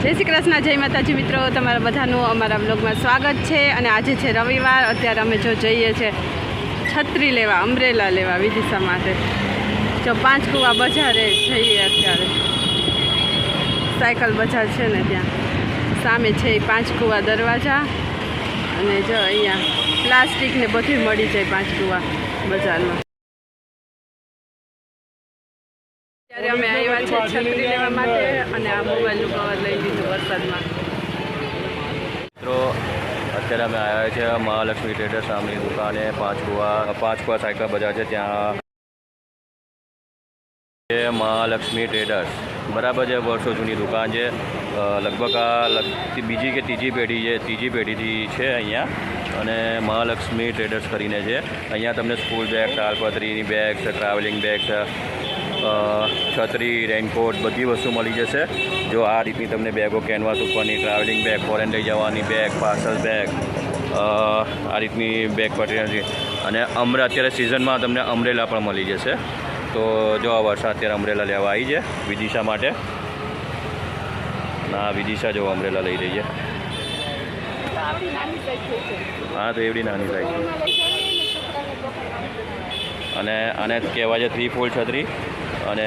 જય શ્રી કૃષ્ણ, જય માતાજી મિત્રો, તમારા બધાનું અમારા બ્લોગમાં સ્વાગત છે। અને આજે છે રવિવાર। અત્યારે અમે જો જઈએ છીએ છત્રી લેવા, અમ્બ્રેલા લેવા વિદિશા માટે। જો પાંચ કુવા બજારે જઈએ અત્યારે, સાયકલ બજાર છે ને ત્યાં સામે છે એ પાંચ કુવા દરવાજા। અને જો અહીંયા પ્લાસ્ટિક ને બધું મળી જાય પાંચ કુવા બજારમાં। ત્યારે અમે આવ્યા છે છત્રી લેવા માટે અને આ મોબાઈલનું કવર લઈ લીધું વરસાદમાં। મિત્રો અત્યારે અમે આવ્યા છે મહાલક્ષ્મી ટ્રેડર્સ નામની દુકાને। પાંચ કુવા સાયકલ બજાર છે ત્યાં મહાલક્ષ્મી ટ્રેડર્સ બરાબર છે। વર્ષો જૂની દુકાન છે, લગભગ આ બીજી કે ત્રીજી પેઢીથી છે અહીંયા। અને મહાલક્ષ્મી ટ્રેડર્સ કરીને છે। અહીંયા તમને સ્કૂલ બેગ, તાલપત્રીની બેગ છે, ટ્રાવેલિંગ બેગ છે, છત્રી, રેનકોટ બધી વસ્તુ મળી જશે। જો આ રીતની તમને બેગો કેનવાસ ઉપરની, ટ્રાવેલિંગ બેગ, ફોરેન લઈ જવાની બેગ, પાર્સલ બેગ, આ રીતની બેગ પડી। અને અત્યારે સિઝનમાં તમને અમ્બ્રેલા પણ મળી જશે। તો જો આ વરસાદ અત્યારે અમ્બ્રેલા લેવા આવી છે વિદિશા માટે। ના વિદિશા જો અમ્બ્રેલા લઈ રહી છે। હા તો એવડી નાની સાઈઝ છે। અને આને કહેવાય છે 3 ફોલ્ડ છત્રી। અને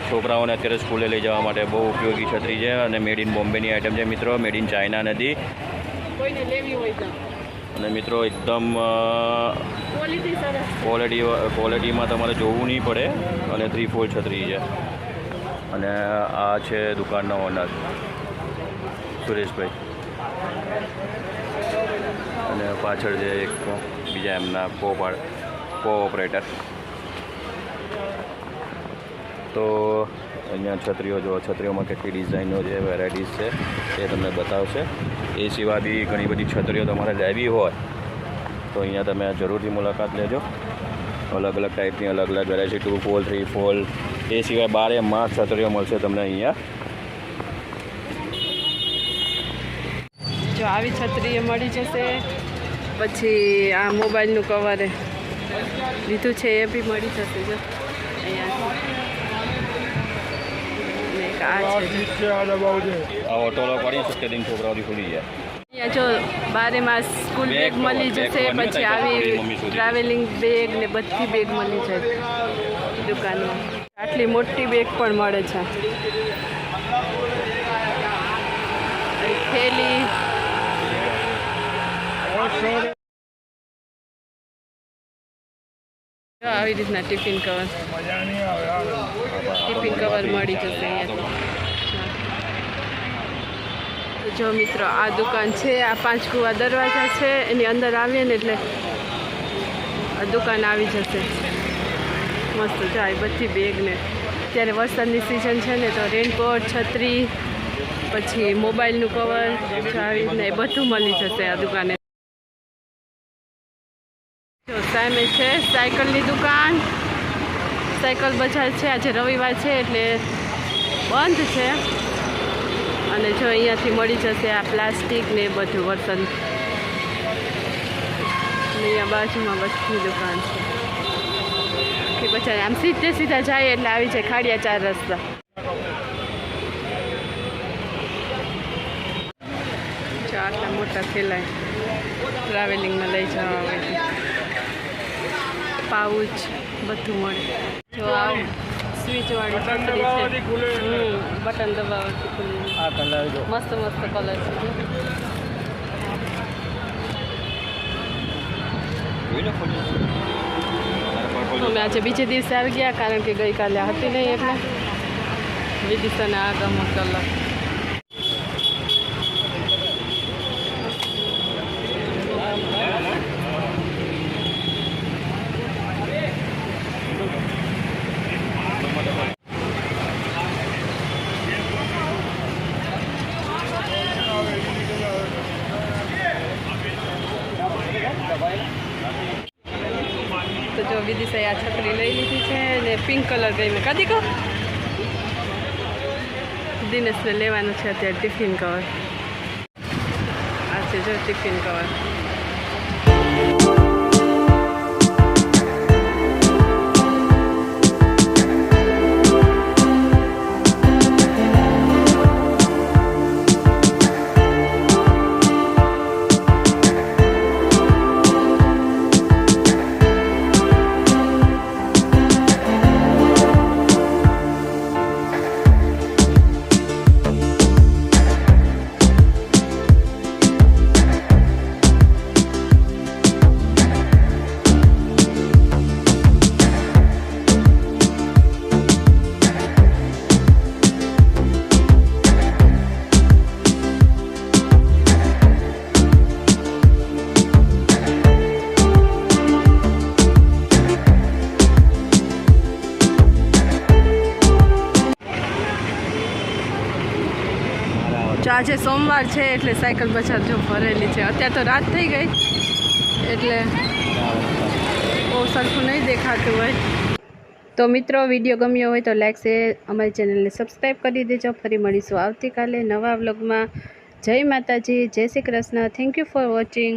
છોકરાઓને અત્યારે સ્કૂલે લઈ જવા માટે બહુ ઉપયોગી છત્રી છે। અને મેડ ઇન બોમ્બેની આઇટમ છે મિત્રો, મેડ ઇન ચાઇના નથી। અને મિત્રો એકદમ ક્વોલિટીમાં તમારે જોવું નહીં પડે। અને 3 ફોલ્ડ છત્રી છે। અને આ છે દુકાનના ઓનર સુરેશભાઈ। અને પાછળ છે એક બીજા એમના કોઓપરેટર। તો અહીંયા છત્રીઓ જો, છત્રીઓમાં કેટલી ડિઝાઇનો છે, વેરાયટીઝ છે એ તમને બતાવશે। એ સિવાય બી ઘણી બધી છત્રીઓ તમારે લેવી હોય તો અહીંયા તમે જરૂરથી મુલાકાત લેજો। અલગ અલગ ટાઈપની અલગ અલગ વેરાયટી, 2 ફોલ્ડ, 3 ફોલ્ડ, એ સિવાય 12 માસ છત્રીઓ મળશે તમને અહીંયા। જો આવી છત્રી મળી જશે। પછી આ મોબાઈલનું કવર લીધું છે એ બી મળી જશે। જો આ ઓટોલો પડી શકે દિન છોકરાઓથી ખુલી જાય। અહીંયા જો 12 માસ સ્કૂલ બેગ મળી જશે। પછી આવી ટ્રાવેલિંગ બેગ ને બધી બેગ મળી જાય દુકાનમાં। આટલી મોટી બેગ પણ મળે છે। થેલી, આવી રીતના ટિફિન કવર મળી જશે અહીંયા। જો મિત્રો આ દુકાન છે, આ પાંચ કુવા દરવાજા છે, એની અંદર આવીએ ને એટલે આ દુકાન આવી જશે। મસ્ત જાય બધી બેગ ને। અત્યારે વરસાદની સિઝન છે ને તો રેનકોટ, છત્રી, પછી મોબાઈલનું કવર, આવી રીતના એ બધું મળી જશે આ દુકાને। જો સામે છે સાયકલની દુકાન, સાયકલ બજાર છે। આજે રવિવાર છે એટલે બંધ છે। અને જો અહીંયાથી મળી જશે આ પ્લાસ્ટિક ને બધું વર્તન। અહીંયા બાજુમાં બધી દુકાન છે કે બજાર આમ સીધા જાય એટલે આવી જાય ખાડિયા 4 રસ્તા। જો આટલા મોટા થેલા ટ્રાવેલિંગમાં લઈ જવા હોય, પાઉચ બધું મળે। જો આ સ્વિચવાળી છત્રી છે, બટન દબાવવાથી ખુલી। મસ્ત મસ્ત કલર છે। અમે આજે બીજે દિવસે આવી ગયા કારણ કે ગઈકાલે હતી નહીં એટલે વિદિશાને આ ગમો કલર। તો જો વિદિશાએ આ છત્રી લઈ લીધી છે ને પિંક કલર ગઈ મેં કાઢી કહો। દિનેશને લેવાનું છે અત્યારે ટિફિન કવર। આ છે જો ટિફિન કવર। જો આજે સોમવાર છે એટલે સાયકલ બજાર જો ભરેલી છે. અત્યારે તો રાત થઈ ગઈ એટલે બહુ સરખું નહીં દેખાતું હોય. તો મિત્રો વિડીયો ગમ્યો હોય તો લાઈક શેર અમારી ચેનલને સબસ્ક્રાઈબ કરી દેજો. ફરી મળીશું આવતીકાલે નવા વ્લોગમાં. જય માતાજી, જય Shri Krishna. Thank you for watching.